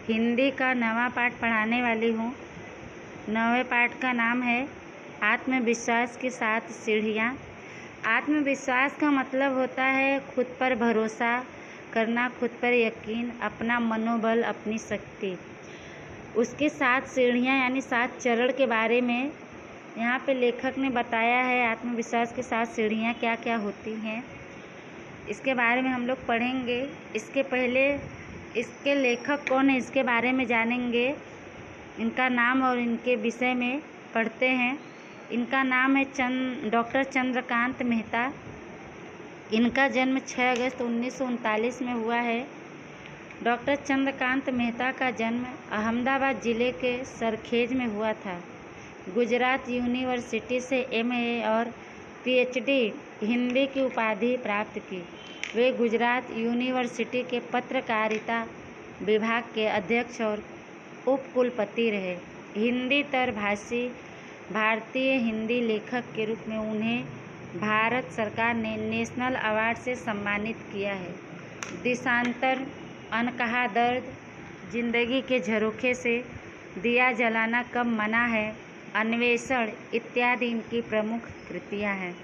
हिंदी का नवा पाठ पढ़ाने वाली हूँ। नवे पाठ का नाम है आत्मविश्वास की 7 सीढ़ियाँ। आत्मविश्वास का मतलब होता है खुद पर भरोसा करना, खुद पर यकीन, अपना मनोबल, अपनी शक्ति। उसकी 7 सीढ़ियाँ यानी 7 चरण के बारे में यहाँ पे लेखक ने बताया है। आत्मविश्वास की 7 सीढ़ियाँ क्या क्या होती हैं, इसके बारे में हम लोग पढ़ेंगे। इसके पहले इसके लेखक कौन है, इसके बारे में जानेंगे। इनका नाम और इनके विषय में पढ़ते हैं। इनका नाम है डॉक्टर चंद्रकांत मेहता। इनका जन्म 6 अगस्त 1939 में हुआ है। डॉक्टर चंद्रकांत मेहता का जन्म अहमदाबाद ज़िले के सरखेज में हुआ था। गुजरात यूनिवर्सिटी से एमए और पीएचडी हिंदी की उपाधि प्राप्त की। वे गुजरात यूनिवर्सिटी के पत्रकारिता विभाग के अध्यक्ष और उपकुलपति रहे। हिंदी तरभाषी भारतीय हिंदी लेखक के रूप में उन्हें भारत सरकार ने नेशनल अवार्ड से सम्मानित किया है। देशांतर, अनकहा दर्द, जिंदगी के झरोखे से, दिया जलाना कब मना है, अन्वेषण इत्यादि इनकी प्रमुख कृतियां हैं।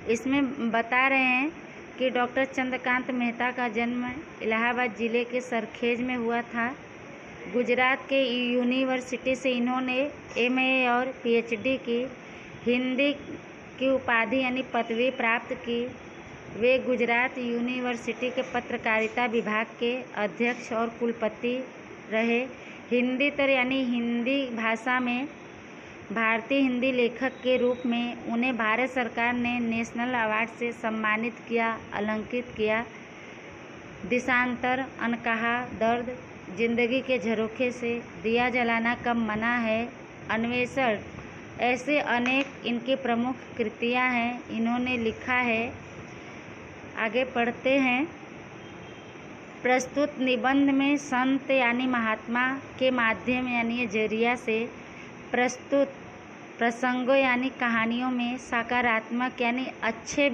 इसमें बता रहे हैं कि डॉक्टर चंद्रकांत मेहता का जन्म इलाहाबाद ज़िले के सरखेज में हुआ था। गुजरात के यूनिवर्सिटी से इन्होंने एमए और पीएचडी की। हिंदी की उपाधि यानी पदवी प्राप्त की। वे गुजरात यूनिवर्सिटी के पत्रकारिता विभाग के अध्यक्ष और कुलपति रहे। हिंदी तर यानी हिंदी भाषा में भारतीय हिंदी लेखक के रूप में उन्हें भारत सरकार ने नेशनल अवार्ड से सम्मानित किया, अलंकृत किया। देशांतर, अनकहा दर्द, जिंदगी के झरोखे से, दिया जलाना कब मना है, अन्वेषण, ऐसे अनेक इनकी प्रमुख कृतियां हैं, इन्होंने लिखा है। आगे पढ़ते हैं। प्रस्तुत निबंध में संत यानी महात्मा के माध्यम यानी जरिया से प्रस्तुत प्रसंगों यानी कहानियों में सकारात्मक यानी अच्छे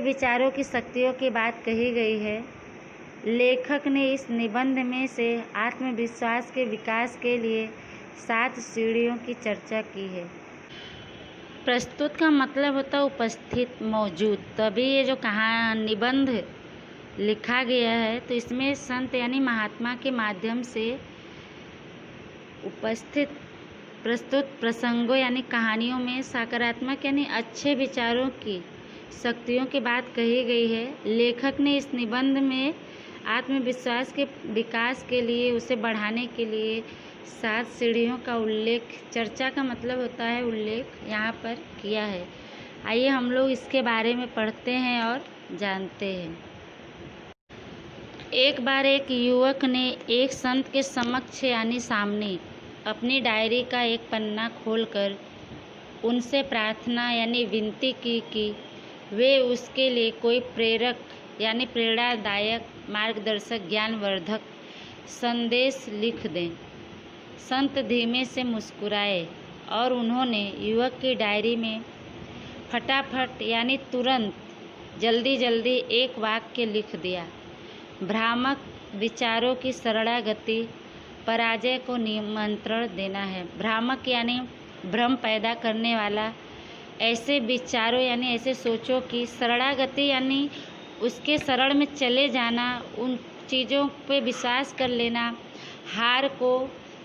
विचारों की शक्तियों की बात कही गई है। लेखक ने इस निबंध में से आत्मविश्वास के विकास के लिए 7 सीढ़ियों की चर्चा की है। प्रस्तुत का मतलब होता है उपस्थित, मौजूद। तभी ये जो निबंध लिखा गया है, तो इसमें संत यानी महात्मा के माध्यम से उपस्थित प्रस्तुत प्रसंगों यानी कहानियों में सकारात्मक यानी अच्छे विचारों की शक्तियों की बात कही गई है। लेखक ने इस निबंध में आत्मविश्वास के विकास के लिए, उसे बढ़ाने के लिए 7 सीढ़ियों का उल्लेख, चर्चा का मतलब होता है उल्लेख, यहाँ पर किया है। आइए हम लोग इसके बारे में पढ़ते हैं और जानते हैं। एक बार एक युवक ने एक संत के समक्ष यानी सामने अपनी डायरी का एक पन्ना खोलकर उनसे प्रार्थना यानी विनती की कि वे उसके लिए कोई प्रेरक यानी प्रेरणादायक, मार्गदर्शक, ज्ञानवर्धक संदेश लिख दें। संत धीमे से मुस्कुराए और उन्होंने युवक की डायरी में फटाफट यानी तुरंत, जल्दी जल्दी एक वाक्य लिख दिया। भ्रामक विचारों की शरणागति पराजय को निमंत्रण देना है। भ्रामक यानी भ्रम पैदा करने वाला, ऐसे विचारों यानी ऐसे सोचों की शरणागति यानी उसके शरण में चले जाना, उन चीज़ों पे विश्वास कर लेना। हार को,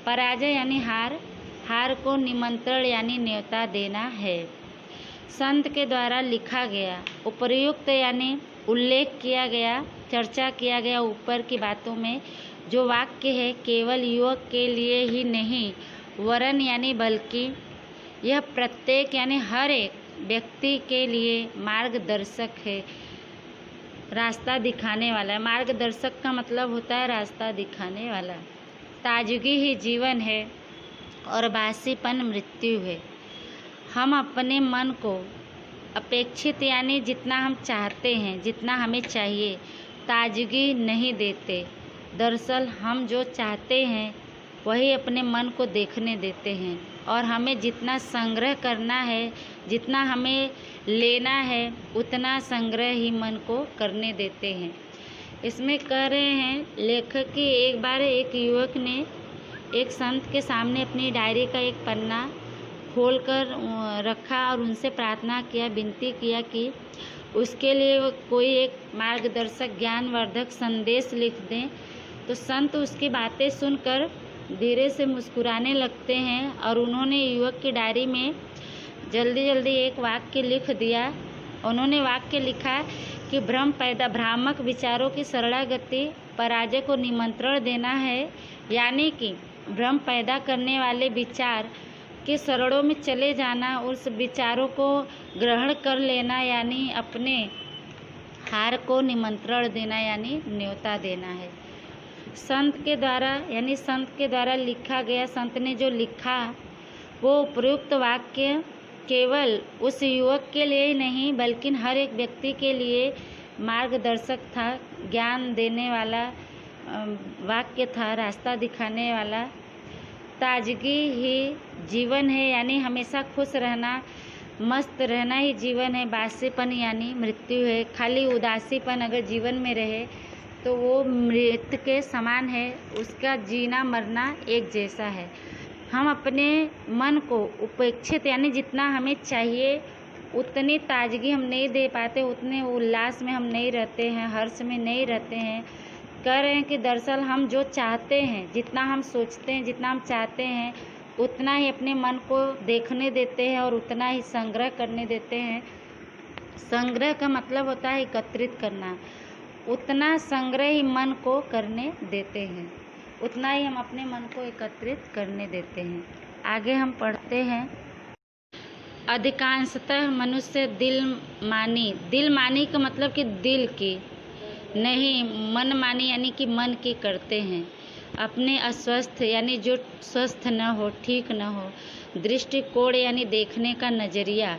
पराजय यानी हार को निमंत्रण यानी न्योता देना है। संत के द्वारा लिखा गया उपर्युक्त यानी उल्लेख किया गया, चर्चा किया गया ऊपर की बातों में जो वाक्य है केवल युवक के लिए ही नहीं वरन यानी बल्कि यह प्रत्येक यानी हर एक व्यक्ति के लिए मार्गदर्शक है, रास्ता दिखाने वाला है। मार्गदर्शक का मतलब होता है रास्ता दिखाने वाला। ताजगी ही जीवन है और बासीपन मृत्यु है। हम अपने मन को अपेक्षित यानी जितना हम चाहते हैं, जितना हमें चाहिए, ताजगी नहीं देते। दरअसल हम जो चाहते हैं वही अपने मन को देखने देते हैं और हमें जितना संग्रह करना है, जितना हमें लेना है, उतना संग्रह ही मन को करने देते हैं। इसमें कह रहे हैं लेखक कि एक बार एक युवक ने एक संत के सामने अपनी डायरी का एक पन्ना खोलकर रखा और उनसे प्रार्थना किया, विनती किया कि उसके लिए कोई एक मार्गदर्शक ज्ञानवर्धक संदेश लिख दें। तो संत उसकी बातें सुनकर धीरे से मुस्कुराने लगते हैं और उन्होंने युवक की डायरी में जल्दी जल्दी एक वाक्य लिख दिया। उन्होंने वाक्य लिखा कि भ्रामक विचारों की शरणागति पराजय को निमंत्रण देना है, यानी कि भ्रम पैदा करने वाले विचार के शरणों में चले जाना, उस विचारों को ग्रहण कर लेना, यानी अपने हार को निमंत्रण देना, यानी न्योता देना है। संत के द्वारा लिखा गया, संत ने जो लिखा वो उपयुक्त वाक्य केवल उस युवक के लिए ही नहीं बल्कि हर एक व्यक्ति के लिए मार्गदर्शक था, ज्ञान देने वाला वाक्य था, रास्ता दिखाने वाला। ताजगी ही जीवन है, यानी हमेशा खुश रहना, मस्त रहना ही जीवन है। बासीपन यानी मृत्यु है। खाली उदासीपन अगर जीवन में रहे तो वो मृत्यु के समान है, उसका जीना मरना एक जैसा है। हम अपने मन को उपेक्षित यानी जितना हमें चाहिए उतनी ताजगी हम नहीं दे पाते, उतने उल्लास में हम नहीं रहते हैं, हर्ष में नहीं रहते हैं। कह रहे हैं कि दरअसल हम जो चाहते हैं, जितना हम सोचते हैं, जितना हम चाहते हैं, उतना ही अपने मन को देखने देते हैं और उतना ही संग्रह करने देते हैं। संग्रह का मतलब होता है एकत्रित करना, उतना संग्रह ही मन को करने देते हैं, उतना ही हम अपने मन को एकत्रित करने देते हैं। आगे हम पढ़ते हैं। अधिकांशतः मनुष्य दिल मानी का मतलब कि दिल की नहीं, मन मानी यानी कि मन की करते हैं। अपने अस्वस्थ यानी जो स्वस्थ न हो, ठीक न हो, दृष्टिकोण यानी देखने का नज़रिया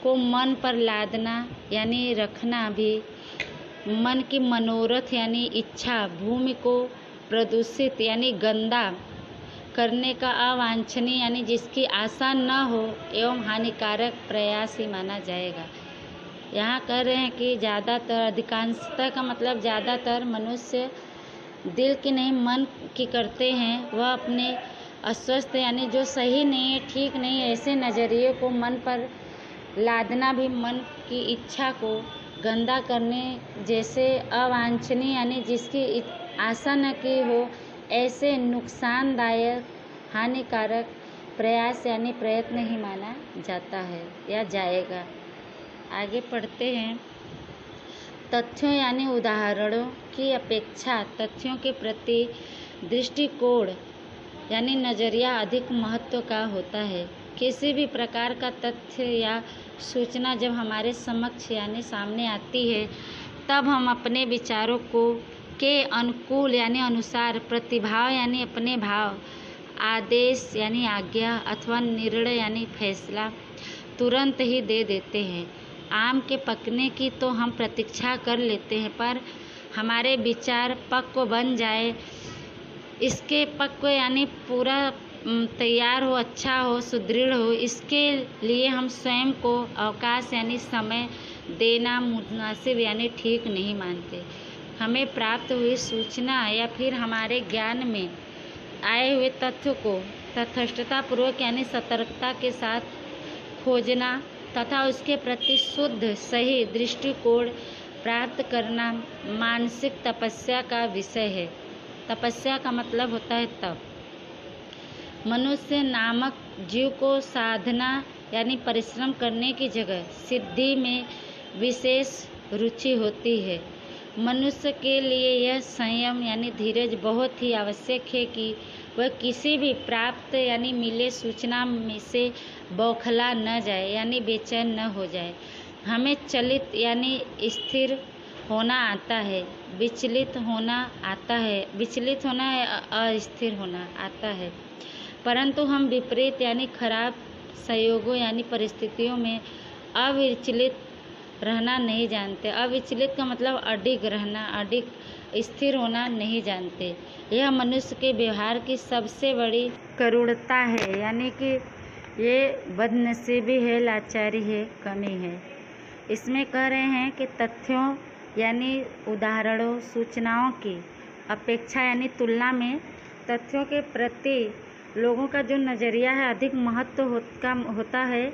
को मन पर लादना यानी रखना भी, मन की मनोरथ यानी इच्छा, भूमि को प्रदूषित यानी गंदा करने का अवांछनीय यानी जिसकी आशा न हो एवं हानिकारक प्रयास ही माना जाएगा। यहाँ कह रहे हैं कि ज़्यादातर, अधिकांशतः का मतलब ज़्यादातर मनुष्य दिल की नहीं मन की करते हैं। वह अपने अस्वस्थ यानी जो सही नहीं है, ठीक नहीं है, ऐसे नज़रिए को मन पर लादना भी मन की इच्छा को गंदा करने जैसे अवांछनीय यानी जिसकी आशा न की हो ऐसे नुकसानदायक हानिकारक प्रयास यानी प्रयत्न ही माना जाता है या जाएगा। आगे पढ़ते हैं। तथ्यों यानी उदाहरणों की अपेक्षा तथ्यों के प्रति दृष्टिकोण यानी नज़रिया अधिक महत्व का होता है। किसी भी प्रकार का तथ्य या सूचना जब हमारे समक्ष यानी सामने आती है तब हम अपने विचारों को के अनुकूल यानी अनुसार प्रतिभाव यानी अपने भाव, आदेश यानी आज्ञा अथवा निर्णय यानी फैसला तुरंत ही दे देते हैं। आम के पकने की तो हम प्रतीक्षा कर लेते हैं, पर हमारे विचार पक्व बन जाए, इसके पक्व यानी पूरा तैयार हो, अच्छा हो, सुदृढ़ हो, इसके लिए हम स्वयं को अवकाश यानी समय देना मुनासिब यानी ठीक नहीं मानते। हमें प्राप्त हुई सूचना या फिर हमारे ज्ञान में आए हुए तथ्य को तटस्थतापूर्वक यानी सतर्कता के साथ खोजना तथा उसके प्रति शुद्ध सही दृष्टिकोण प्राप्त करना मानसिक तपस्या का विषय है। तपस्या का मतलब होता है तप। मनुष्य नामक जीव को साधना यानी परिश्रम करने की जगह सिद्धि में विशेष रुचि होती है। मनुष्य के लिए यह संयम यानी धीरज बहुत ही आवश्यक है कि वह किसी भी प्राप्त यानी मिले सूचना में से बौखला न जाए यानी बेचैन न हो जाए। हमें चलित यानी स्थिर होना आता है, विचलित होना अस्थिर होना आता है, परंतु हम विपरीत यानी खराब संयोगों यानी परिस्थितियों में अविचलित रहना नहीं जानते। अविचलित का मतलब अडिग रहना, अडिग स्थिर होना नहीं जानते। यह मनुष्य के व्यवहार की सबसे बड़ी करुणता है, यानी कि ये बदनसीबी है, लाचारी है, कमी है। इसमें कह रहे हैं कि तथ्यों यानी उदाहरणों, सूचनाओं की अपेक्षा यानी तुलना में तथ्यों के प्रति लोगों का जो नज़रिया है अधिक महत्व होता है।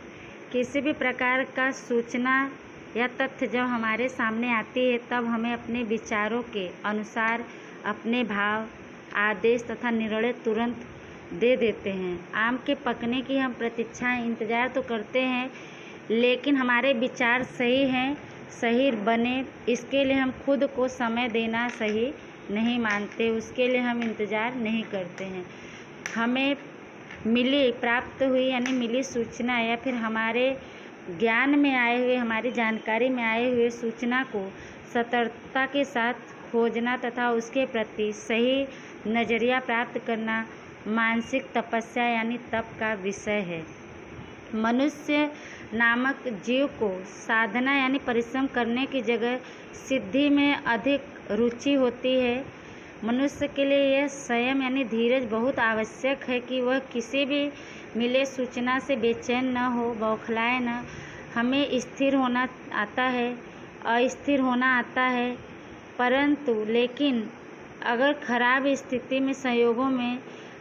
किसी भी प्रकार का सूचना या तथ्य जब हमारे सामने आती है तब हमें अपने विचारों के अनुसार अपने भाव, आदेश तथा निर्णय तुरंत दे देते हैं। आम के पकने की हम प्रतीक्षाएं इंतज़ार तो करते हैं, लेकिन हमारे विचार सही हैं, सही बने, इसके लिए हम खुद को समय देना सही नहीं मानते, उसके लिए हम इंतज़ार नहीं करते हैं। हमें प्राप्त हुई यानी मिली सूचना या फिर हमारे ज्ञान में आए हुए, हमारी जानकारी में आए हुए सूचना को सतर्कता के साथ खोजना तथा उसके प्रति सही नज़रिया प्राप्त करना मानसिक तपस्या यानी तप का विषय है। मनुष्य नामक जीव को साधना यानी परिश्रम करने की जगह सिद्धि में अधिक रुचि होती है। मनुष्य के लिए यह संयम यानी धीरज बहुत आवश्यक है कि वह किसी भी मिले सूचना से बेचैन न हो, बौखलाए न। हमें स्थिर होना आता है, अस्थिर होना आता है, परंतु लेकिन अगर खराब स्थिति में, संयोगों में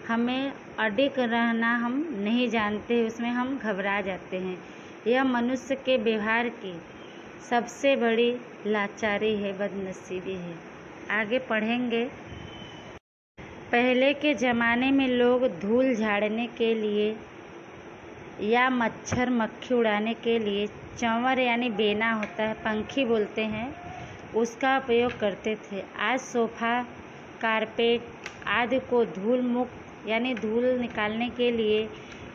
हमें अडिग रहना हम नहीं जानते, उसमें हम घबरा जाते हैं। यह मनुष्य के व्यवहार की सबसे बड़ी लाचारी है, बदनसीबी है। आगे पढ़ेंगे। पहले के ज़माने में लोग धूल झाड़ने के लिए या मच्छर मक्खी उड़ाने के लिए चंवर यानी बेना होता है, पंखी बोलते हैं, उसका उपयोग करते थे। आज सोफ़ा, कारपेट आदि को धूल मुक्त यानी धूल निकालने के लिए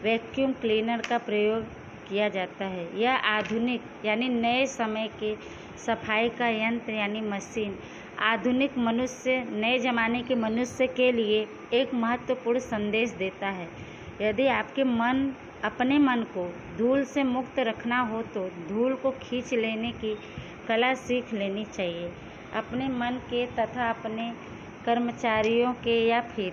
वैक्यूम क्लीनर का प्रयोग किया जाता है। यह आधुनिक यानी नए समय के सफाई का यंत्र यानी मशीन आधुनिक मनुष्य, नए ज़माने के मनुष्य के लिए एक महत्वपूर्ण संदेश देता है। यदि अपने मन को धूल से मुक्त रखना हो तो धूल को खींच लेने की कला सीख लेनी चाहिए। अपने मन के तथा अपने कर्मचारियों के या फिर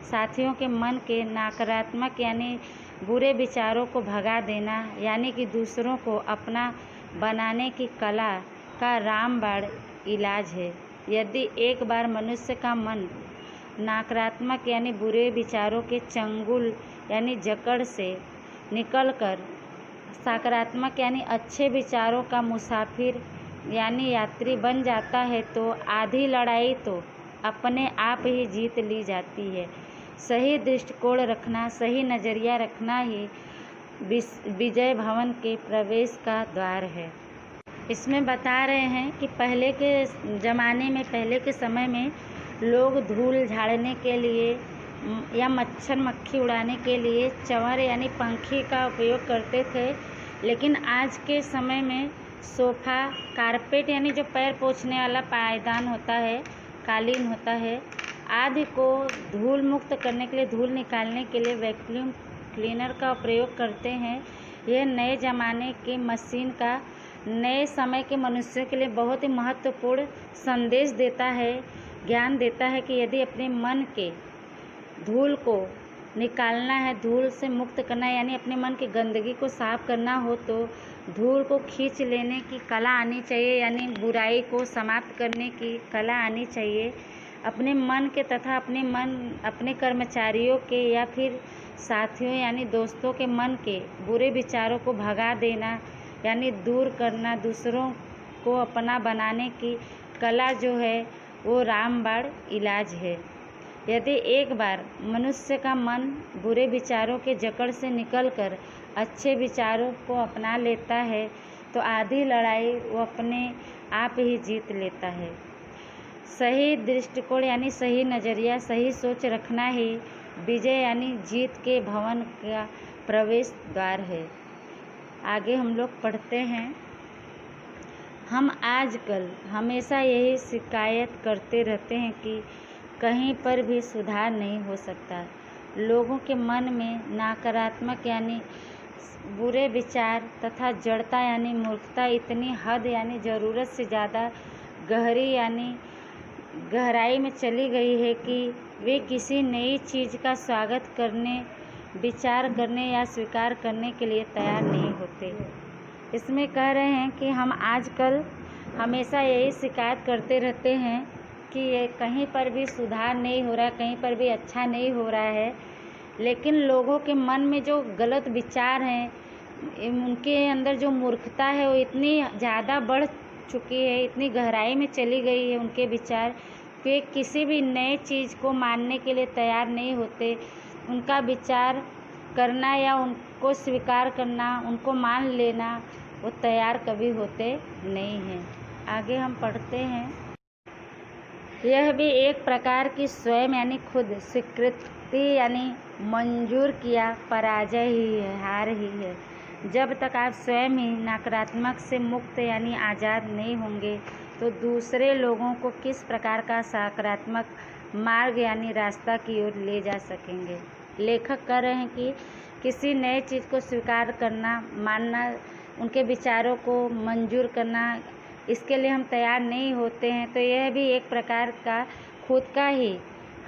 साथियों के मन के नकारात्मक यानी बुरे विचारों को भगा देना यानी कि दूसरों को अपना बनाने की कला का रामबाण इलाज है। यदि एक बार मनुष्य का मन नकारात्मक यानी बुरे विचारों के चंगुल यानी जकड़ से निकलकर सकारात्मक यानी अच्छे विचारों का मुसाफिर यानी यात्री बन जाता है तो आधी लड़ाई तो अपने आप ही जीत ली जाती है। सही दृष्टिकोण रखना, सही नज़रिया रखना ही विजय भवन के प्रवेश का द्वार है। इसमें बता रहे हैं कि पहले के ज़माने में, पहले के समय में लोग धूल झाड़ने के लिए या मच्छर मक्खी उड़ाने के लिए चंवर यानी पंखी का उपयोग करते थे, लेकिन आज के समय में सोफ़ा, कारपेट यानी जो पैर पोंछने वाला पायदान होता है, कालीन होता है आदि को धूल मुक्त करने के लिए, धूल निकालने के लिए वैक्यूम क्लीनर का प्रयोग करते हैं। यह नए ज़माने की मशीन का नए समय के मनुष्यों के लिए बहुत ही महत्वपूर्ण संदेश देता है, ज्ञान देता है कि यदि अपने मन के धूल को निकालना है, धूल से मुक्त करना है यानी अपने मन की गंदगी को साफ करना हो तो धूल को खींच लेने की कला आनी चाहिए, यानी बुराई को समाप्त करने की कला आनी चाहिए। अपने मन के तथा अपने कर्मचारियों के या फिर साथियों यानी दोस्तों के मन के बुरे विचारों को भगा देना यानी दूर करना, दूसरों को अपना बनाने की कला जो है वो रामबाण इलाज है। यदि एक बार मनुष्य का मन बुरे विचारों के जकड़ से निकलकर अच्छे विचारों को अपना लेता है तो आधी लड़ाई वो अपने आप ही जीत लेता है। सही दृष्टिकोण यानी सही नज़रिया, सही सोच रखना ही विजय यानी जीत के भवन का प्रवेश द्वार है। आगे हम लोग पढ़ते हैं। हम आजकल हमेशा यही शिकायत करते रहते हैं कि कहीं पर भी सुधार नहीं हो सकता। लोगों के मन में नकारात्मक यानी बुरे विचार तथा जड़ता यानी मूर्खता इतनी हद यानी ज़रूरत से ज़्यादा गहरी यानी गहराई में चली गई है कि वे किसी नई चीज़ का स्वागत करने, विचार करने या स्वीकार करने के लिए तैयार नहीं होते। इसमें कह रहे हैं कि हम आजकल हमेशा यही शिकायत करते रहते हैं कि ये कहीं पर भी सुधार नहीं हो रहा है, कहीं पर भी अच्छा नहीं हो रहा है। लेकिन लोगों के मन में जो गलत विचार हैं, उनके अंदर जो मूर्खता है वो इतनी ज़्यादा बढ़ चुकी है, इतनी गहराई में चली गई है उनके विचार कि किसी भी नए चीज़ को मानने के लिए तैयार नहीं होते। उनका विचार करना या उनको स्वीकार करना, उनको मान लेना, वो तैयार कभी होते नहीं हैं। आगे हम पढ़ते हैं। यह भी एक प्रकार की स्वयं यानी खुद स्वीकृति यानी मंजूर किया पराजय ही है, हार ही है। जब तक आप स्वयं ही नकारात्मक से मुक्त यानी आज़ाद नहीं होंगे तो दूसरे लोगों को किस प्रकार का सकारात्मक मार्ग यानी रास्ता की ओर ले जा सकेंगे। लेखक कह रहे हैं कि किसी नए चीज़ को स्वीकार करना, मानना, उनके विचारों को मंजूर करना, इसके लिए हम तैयार नहीं होते हैं तो यह भी एक प्रकार का खुद का ही,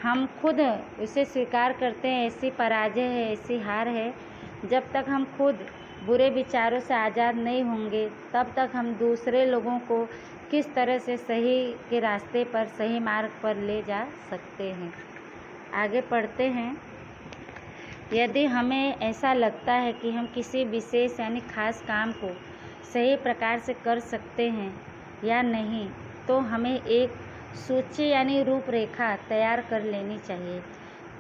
हम खुद उसे स्वीकार करते हैं, ऐसी पराजय है, ऐसी हार है। जब तक हम खुद बुरे विचारों से आज़ाद नहीं होंगे तब तक हम दूसरे लोगों को किस तरह से सही के रास्ते पर, सही मार्ग पर ले जा सकते हैं। आगे पढ़ते हैं। यदि हमें ऐसा लगता है कि हम किसी विशेष यानी खास काम को सही प्रकार से कर सकते हैं या नहीं तो हमें एक सूची यानी रूपरेखा तैयार कर लेनी चाहिए।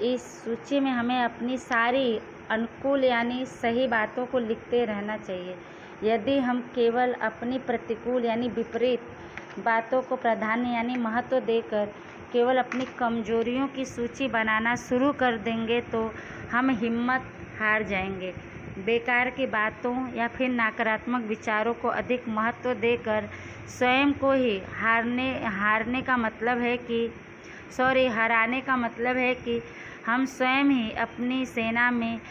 इस सूची में हमें अपनी सारी अनुकूल यानी सही बातों को लिखते रहना चाहिए। यदि हम केवल अपनी प्रतिकूल यानी विपरीत बातों को प्राधान्य यानी महत्व देकर केवल अपनी कमजोरियों की सूची बनाना शुरू कर देंगे तो हम हिम्मत हार जाएंगे। बेकार की बातों या फिर नकारात्मक विचारों को अधिक महत्व देकर स्वयं को ही हराने का मतलब है कि हम स्वयं ही अपनी सेना में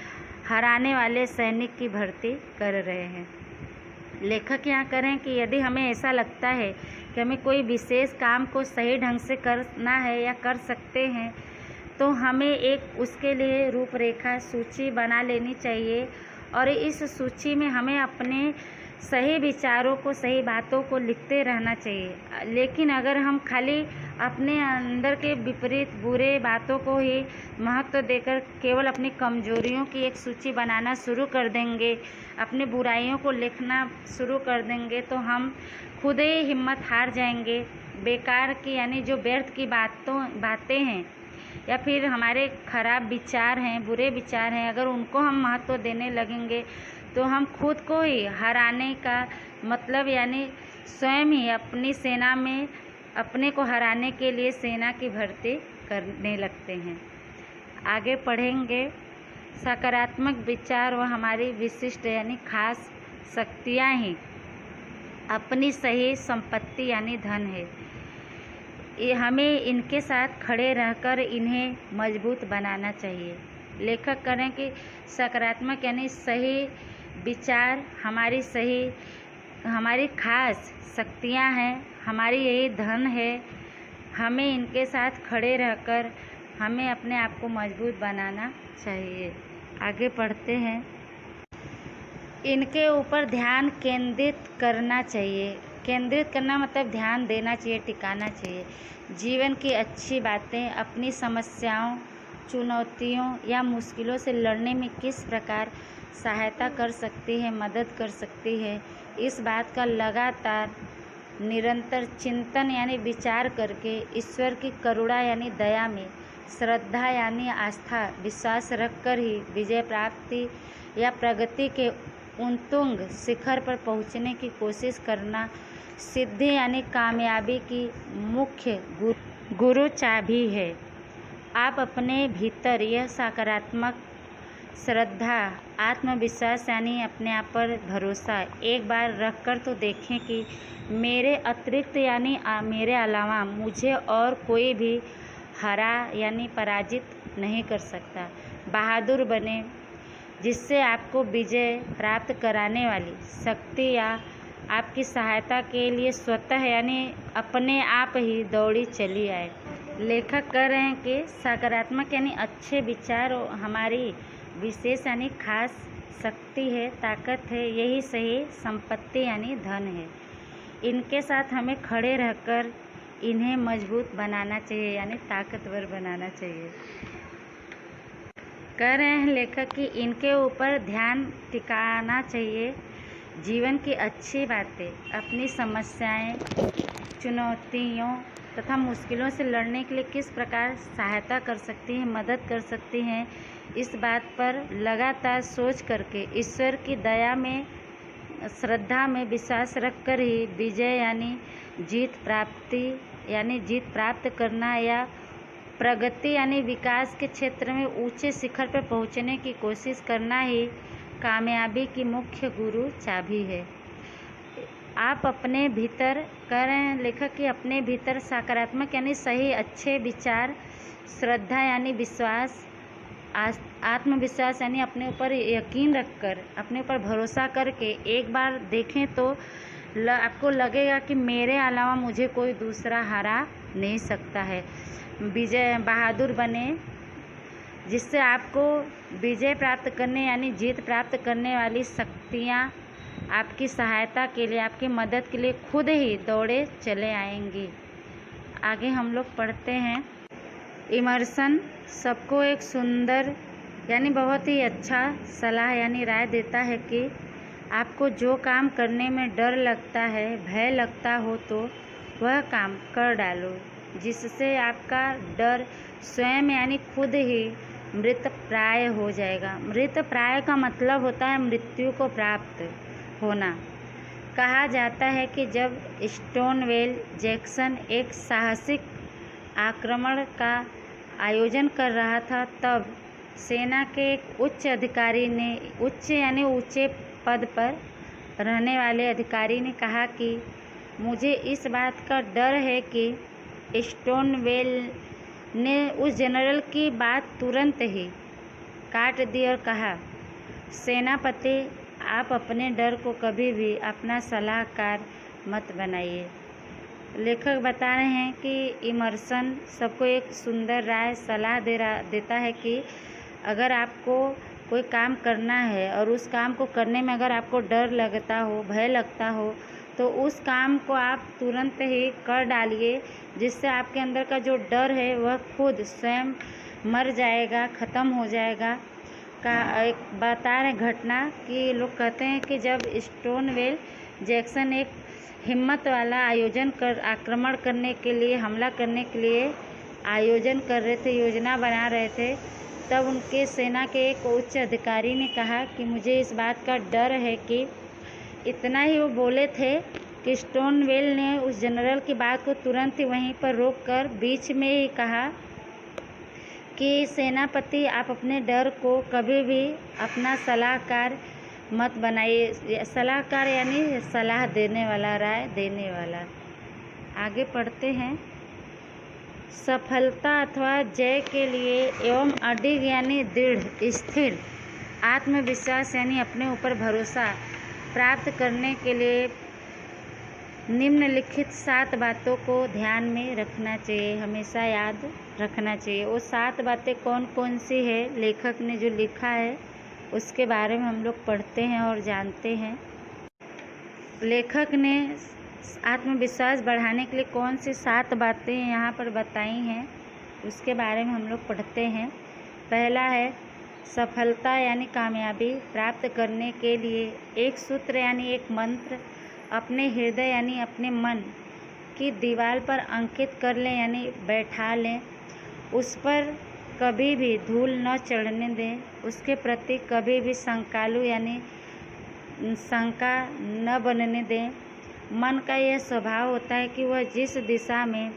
हराने वाले सैनिक की भर्ती कर रहे हैं। लेखक यहाँ करें कि यदि हमें ऐसा लगता है कि हमें कोई विशेष काम को सही ढंग से करना है या कर सकते हैं तो हमें एक उसके लिए रूपरेखा सूची बना लेनी चाहिए और इस सूची में हमें अपने सही विचारों को, सही बातों को लिखते रहना चाहिए। लेकिन अगर हम खाली अपने अंदर के विपरीत बुरे बातों को ही महत्व देकर केवल अपनी कमजोरियों की एक सूची बनाना शुरू कर देंगे, अपनी बुराइयों को लिखना शुरू कर देंगे तो हम खुद ही हिम्मत हार जाएंगे। बेकार की यानी जो व्यर्थ की बातें हैं या फिर हमारे खराब विचार हैं, बुरे विचार हैं, अगर उनको हम महत्व देने लगेंगे तो हम खुद को ही हराने का मतलब यानी स्वयं ही अपनी सेना में अपने को हराने के लिए सेना की भर्ती करने लगते हैं। आगे पढ़ेंगे। सकारात्मक विचार व हमारी विशिष्ट यानी खास शक्तियाँ ही अपनी सही संपत्ति यानी धन है। हमें इनके साथ खड़े रहकर इन्हें मजबूत बनाना चाहिए। लेखक करें कि सकारात्मक यानी सही विचार हमारी खास शक्तियाँ हैं, हमारी यही धन है। हमें इनके साथ खड़े रहकर हमें अपने आप को मजबूत बनाना चाहिए। आगे पढ़ते हैं। इनके ऊपर ध्यान केंद्रित करना चाहिए। केंद्रित करना मतलब ध्यान देना चाहिए, टिकाना चाहिए। जीवन की अच्छी बातें अपनी समस्याओं, चुनौतियों या मुश्किलों से लड़ने में किस प्रकार सहायता कर सकती है, मदद कर सकती है, इस बात का लगातार निरंतर चिंतन यानी विचार करके ईश्वर की करुणा यानी दया में श्रद्धा यानी आस्था, विश्वास रखकर ही विजय प्राप्ति या प्रगति के उन्तुंग शिखर पर पहुंचने की कोशिश करना सिद्धि यानी कामयाबी की मुख्य गुरु चाबी है। आप अपने भीतर यह सकारात्मक श्रद्धा, आत्मविश्वास यानी अपने आप पर भरोसा एक बार रखकर तो देखें कि मेरे अतिरिक्त यानी मेरे अलावा मुझे और कोई भी हरा यानी पराजित नहीं कर सकता। बहादुर बने जिससे आपको विजय प्राप्त कराने वाली शक्ति या आपकी सहायता के लिए स्वतः यानी अपने आप ही दौड़ी चली आए। लेखक कह रहे हैं कि सकारात्मक यानी अच्छे विचार हमारी विशेष यानी खास शक्ति है, ताकत है, यही सही संपत्ति यानी धन है। इनके साथ हमें खड़े रहकर इन्हें मजबूत बनाना चाहिए, यानी ताकतवर बनाना चाहिए। कह रहे हैं लेखक कि इनके ऊपर ध्यान टिकाना चाहिए। जीवन की अच्छी बातें, अपनी समस्याएं, चुनौतियों तथा मुश्किलों से लड़ने के लिए किस प्रकार सहायता कर सकती हैं, मदद कर सकती हैं, इस बात पर लगातार सोच करके ईश्वर की दया में, श्रद्धा में विश्वास रखकर ही विजय यानी जीत प्राप्त करना या प्रगति यानी विकास के क्षेत्र में ऊंचे शिखर पर पहुंचने की कोशिश करना ही कामयाबी की मुख्य गुरु चाबी है। आप अपने भीतर, कह रहे हैं लेखक कि अपने भीतर सकारात्मक यानी सही अच्छे विचार, श्रद्धा यानी विश्वास, आत्मविश्वास यानी अपने ऊपर यकीन रखकर, अपने ऊपर भरोसा करके एक बार देखें तो आपको लगेगा कि मेरे अलावा मुझे कोई दूसरा हरा नहीं सकता है। विजय बहादुर बने, जिससे आपको विजय प्राप्त करने यानी जीत प्राप्त करने वाली शक्तियाँ आपकी सहायता के लिए, आपकी मदद के लिए खुद ही दौड़े चले आएंगी। आगे हम लोग पढ़ते हैं। इमर्सन सबको एक सुंदर यानी बहुत ही अच्छा सलाह यानी राय देता है कि आपको जो काम करने में डर लगता है, भय लगता हो, तो वह काम कर डालो, जिससे आपका डर स्वयं यानी खुद ही मृत प्राय हो जाएगा। मृत प्राय का मतलब होता है मृत्यु को प्राप्त होना। कहा जाता है कि जब स्टोनवेल जैक्सन एक साहसिक आक्रमण का आयोजन कर रहा था, तब सेना के एक उच्च अधिकारी ने, ऊंचे पद पर रहने वाले अधिकारी ने कहा कि मुझे इस बात का डर है कि स्टोनवेल ने उस जनरल की बात तुरंत ही काट दी और कहा, सेनापति, आप अपने डर को कभी भी अपना सलाहकार मत बनाइए। लेखक बता रहे हैं कि इमर्सन सबको एक सुंदर राय सलाह देता है कि अगर आपको कोई काम करना है और उस काम को करने में अगर आपको डर लगता हो, भय लगता हो, तो उस काम को आप तुरंत ही कर डालिए, जिससे आपके अंदर का जो डर है वह खुद स्वयं मर जाएगा, ख़त्म हो जाएगा। का एक बता रहे घटना कि लोग कहते हैं कि जब स्टोनवेल जैक्सन एक हिम्मत वाला आक्रमण करने के लिए, हमला करने के लिए आयोजन कर रहे थे, योजना बना रहे थे, तब उनके सेना के एक उच्च अधिकारी ने कहा कि मुझे इस बात का डर है कि, इतना ही वो बोले थे कि स्टोनवेल ने उस जनरल की बात को तुरंत ही वहीं पर रोककर बीच में ही कहा कि सेनापति, आप अपने डर को कभी भी अपना सलाहकार मत बनाइए। सलाहकार यानी सलाह देने वाला, राय देने वाला। आगे पढ़ते हैं। सफलता अथवा जय के लिए एवं अडिग यानी दृढ़, स्थिर आत्मविश्वास यानी अपने ऊपर भरोसा प्राप्त करने के लिए निम्नलिखित 7 बातों को ध्यान में रखना चाहिए, हमेशा याद रखना चाहिए। वो 7 बातें कौन कौन सी है, लेखक ने जो लिखा है उसके बारे में हम लोग पढ़ते हैं और जानते हैं। लेखक ने आत्मविश्वास बढ़ाने के लिए कौन सी 7 बातें यहाँ पर बताई हैं, उसके बारे में हम लोग पढ़ते हैं। पहला है, सफलता यानी कामयाबी प्राप्त करने के लिए एक सूत्र यानी एक मंत्र अपने हृदय यानी अपने मन की दीवार पर अंकित कर लें यानी बैठा लें। उस पर कभी भी धूल न चढ़ने दें, उसके प्रति कभी भी शंकालु यानी शंका न बनने दें। मन का यह स्वभाव होता है कि वह जिस दिशा में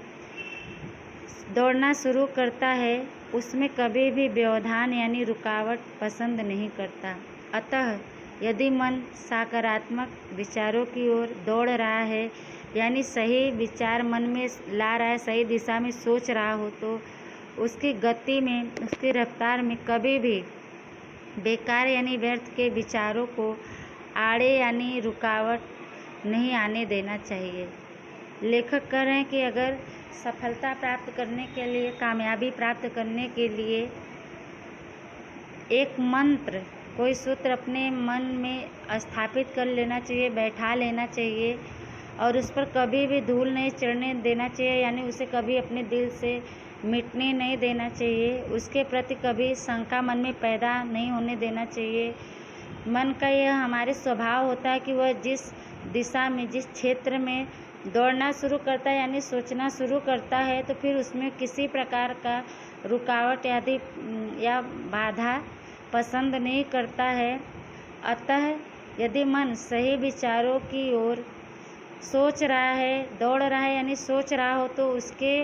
दौड़ना शुरू करता है उसमें कभी भी व्यवधान यानी रुकावट पसंद नहीं करता। अतः यदि मन सकारात्मक विचारों की ओर दौड़ रहा है यानी सही विचार मन में ला रहा है, सही दिशा में सोच रहा हो, तो उसकी गति में, उसकी रफ्तार में कभी भी बेकार यानी व्यर्थ के विचारों को आड़े यानी रुकावट नहीं आने देना चाहिए। लेखक कह रहे हैं कि अगर सफलता प्राप्त करने के लिए, कामयाबी प्राप्त करने के लिए एक मंत्र, कोई सूत्र अपने मन में स्थापित कर लेना चाहिए, बैठा लेना चाहिए और उस पर कभी भी धूल नहीं चढ़ने देना चाहिए, यानी उसे कभी अपने दिल से मिटने नहीं देना चाहिए। उसके प्रति कभी शंका मन में पैदा नहीं होने देना चाहिए। मन का यह हमारे स्वभाव होता है कि वह जिस दिशा में, जिस क्षेत्र में दौड़ना शुरू करता है यानी सोचना शुरू करता है, तो फिर उसमें किसी प्रकार का रुकावट आदि या बाधा पसंद नहीं करता है। अतः यदि मन सही विचारों की ओर सोच रहा है, दौड़ रहा है यानी सोच रहा हो, तो उसके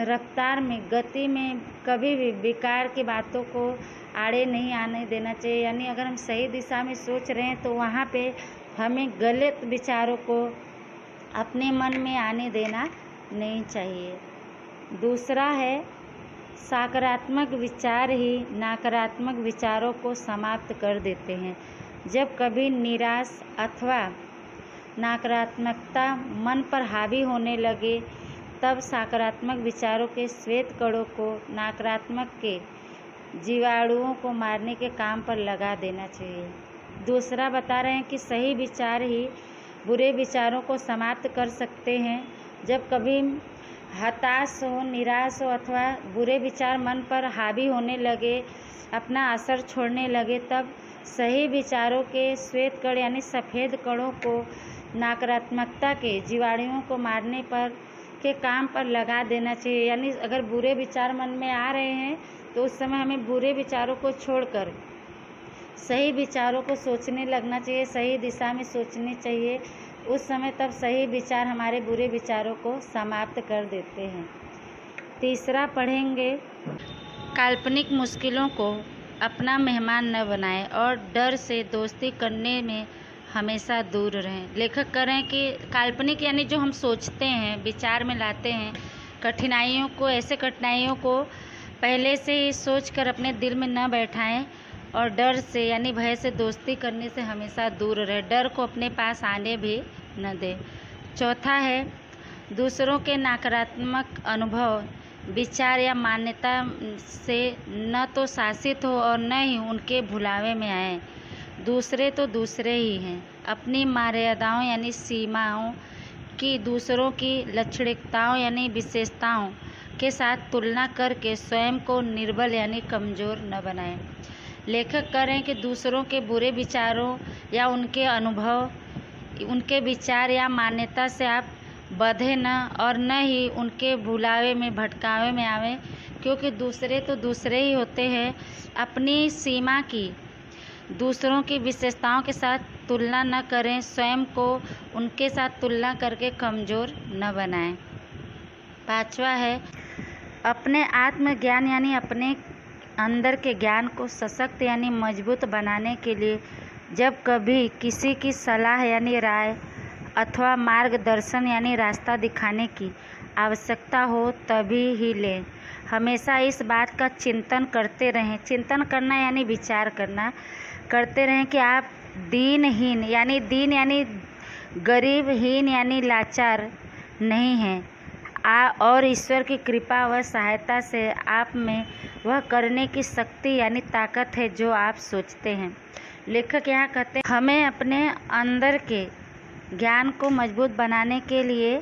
रफ्तार में, गति में कभी भी विकार की बातों को आड़े नहीं आने देना चाहिए। यानी अगर हम सही दिशा में सोच रहे हैं तो वहाँ पे हमें गलत विचारों को अपने मन में आने देना नहीं चाहिए। दूसरा है, सकारात्मक विचार ही नकारात्मक विचारों को समाप्त कर देते हैं। जब कभी निराश अथवा नकारात्मकता मन पर हावी होने लगे, तब सकारात्मक विचारों के श्वेत कणों को नकारात्मक के जीवाणुओं को मारने के काम पर लगा देना चाहिए। दूसरा बता रहे हैं कि सही विचार ही बुरे विचारों को समाप्त कर सकते हैं। जब कभी हताश हो, निराश हो अथवा बुरे विचार मन पर हावी होने लगे, अपना असर छोड़ने लगे, तब सही विचारों के श्वेत कण यानी सफ़ेद कणों को नकारात्मकता के जीवाणुओं को मारने पर के काम पर लगा देना चाहिए। यानी अगर बुरे विचार मन में आ रहे हैं तो उस समय हमें बुरे विचारों को छोड़कर सही विचारों को सोचने लगना चाहिए, सही दिशा में सोचनी चाहिए। उस समय तब सही विचार हमारे बुरे विचारों को समाप्त कर देते हैं। तीसरा पढ़ेंगे, काल्पनिक मुश्किलों को अपना मेहमान न बनाएं और डर से दोस्ती करने में हमेशा दूर रहें। लेखक कह रहे हैं कि काल्पनिक यानी जो हम सोचते हैं, विचार में लाते हैं, कठिनाइयों को, ऐसे कठिनाइयों को पहले से ही सोच कर अपने दिल में न बैठाएं और डर से यानी भय से दोस्ती करने से हमेशा दूर रहे। डर को अपने पास आने भी न दें। चौथा है, दूसरों के नकारात्मक अनुभव, विचार या मान्यता से न तो शासित हो और न ही उनके भुलावे में आए। दूसरे तो दूसरे ही हैं। अपनी मर्यादाओं यानी सीमाओं की दूसरों की लाक्षणिकताओं यानी विशेषताओं के साथ तुलना करके स्वयं को निर्बल यानी कमज़ोर न बनाएं। लेखक कह रहे हैं कि दूसरों के बुरे विचारों या उनके अनुभव, उनके विचार या मान्यता से आप बंधे न और न ही उनके भुलावे में, भटकावे में आवें, क्योंकि दूसरे तो दूसरे ही होते हैं। अपनी सीमा की दूसरों की विशेषताओं के साथ तुलना न करें, स्वयं को उनके साथ तुलना करके कमज़ोर न बनाएं। पांचवा है, अपने आत्मज्ञान यानी अपने अंदर के ज्ञान को सशक्त यानी मजबूत बनाने के लिए जब कभी किसी की सलाह यानी राय अथवा मार्गदर्शन यानी रास्ता दिखाने की आवश्यकता हो तभी ही लें। हमेशा इस बात का चिंतन करते रहें। चिंतन करना यानी विचार करना, करते रहें कि आप दीन यानी गरीबहीन यानी लाचार नहीं हैं और ईश्वर की कृपा व सहायता से आप में वह करने की शक्ति यानी ताकत है जो आप सोचते हैं। लेखक यहाँ कहते हैं, हमें अपने अंदर के ज्ञान को मजबूत बनाने के लिए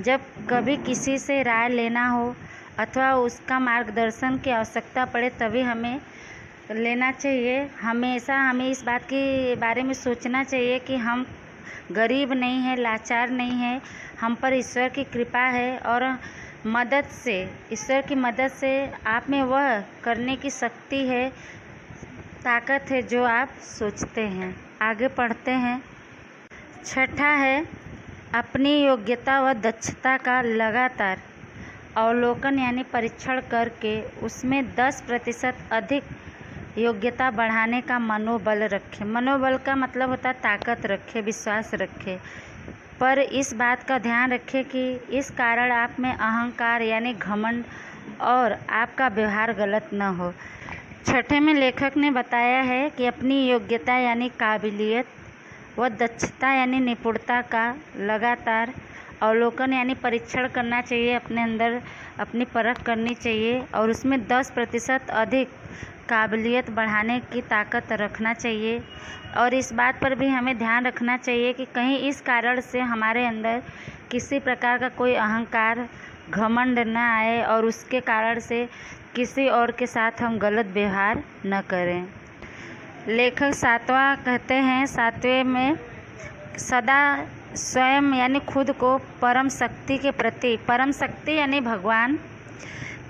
जब कभी किसी से राय लेना हो अथवा उसका मार्गदर्शन की आवश्यकता पड़े तभी हमें लेना चाहिए। हमेशा हमें इस बात के बारे में सोचना चाहिए कि हम गरीब नहीं हैं, लाचार नहीं हैं, हम पर ईश्वर की कृपा है और मदद से, ईश्वर की मदद से आप में वह करने की शक्ति है, ताकत है जो आप सोचते हैं। आगे पढ़ते हैं। छठा है, अपनी योग्यता व दक्षता का लगातार अवलोकन यानी परीक्षण करके उसमें 10% अधिक योग्यता बढ़ाने का मनोबल रखें। मनोबल का मतलब होता है ताकत रखें, विश्वास रखें, पर इस बात का ध्यान रखें कि इस कारण आप में अहंकार यानी घमंड और आपका व्यवहार गलत न हो। छठे में लेखक ने बताया है कि अपनी योग्यता यानी काबिलियत व दक्षता यानी निपुणता का लगातार अवलोकन यानी परीक्षण करना चाहिए, अपने अंदर अपनी परख करनी चाहिए और उसमें 10% अधिक काबिलियत बढ़ाने की ताकत रखना चाहिए। और इस बात पर भी हमें ध्यान रखना चाहिए कि कहीं इस कारण से हमारे अंदर किसी प्रकार का कोई अहंकार, घमंड न आए और उसके कारण से किसी और के साथ हम गलत व्यवहार न करें। लेखक 7वां कहते हैं, 7वें में सदा स्वयं यानी खुद को परम शक्ति के प्रति, परम शक्ति यानी भगवान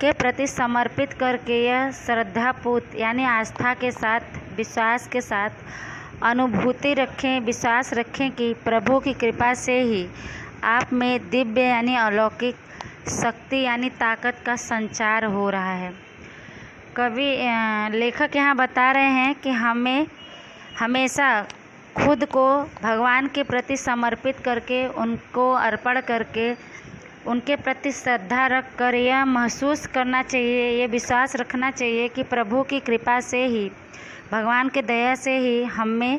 के प्रति समर्पित करके यह श्रद्धापूत यानी आस्था के साथ, विश्वास के साथ अनुभूति रखें, विश्वास रखें कि प्रभु की कृपा से ही आप में दिव्य यानी अलौकिक शक्ति यानी ताकत का संचार हो रहा है। लेखक यहाँ बता रहे हैं कि हमें हमेशा खुद को भगवान के प्रति समर्पित करके, उनको अर्पण करके, उनके प्रति श्रद्धा रख कर यह महसूस करना चाहिए, ये विश्वास रखना चाहिए कि प्रभु की कृपा से ही, भगवान के दया से ही हम में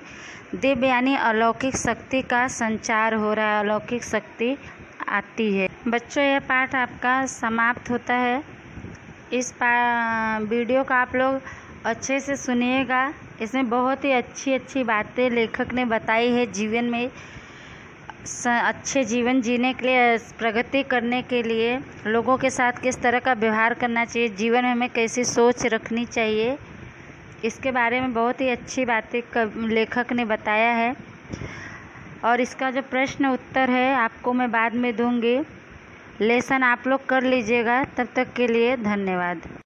दिव्य यानी अलौकिक शक्ति का संचार हो रहा है, अलौकिक शक्ति आती है। बच्चों, यह पाठ आपका समाप्त होता है। इस वीडियो का आप लोग अच्छे से सुनिएगा। इसमें बहुत ही अच्छी अच्छी बातें लेखक ने बताई है जीवन में अच्छे जीवन जीने के लिए, प्रगति करने के लिए लोगों के साथ किस तरह का व्यवहार करना चाहिए, जीवन में हमें कैसी सोच रखनी चाहिए, इसके बारे में बहुत ही अच्छी बातें लेखक ने बताया है। और इसका जो प्रश्न उत्तर है आपको मैं बाद में दूंगी। लेसन आप लोग कर लीजिएगा। तब तक के लिए धन्यवाद।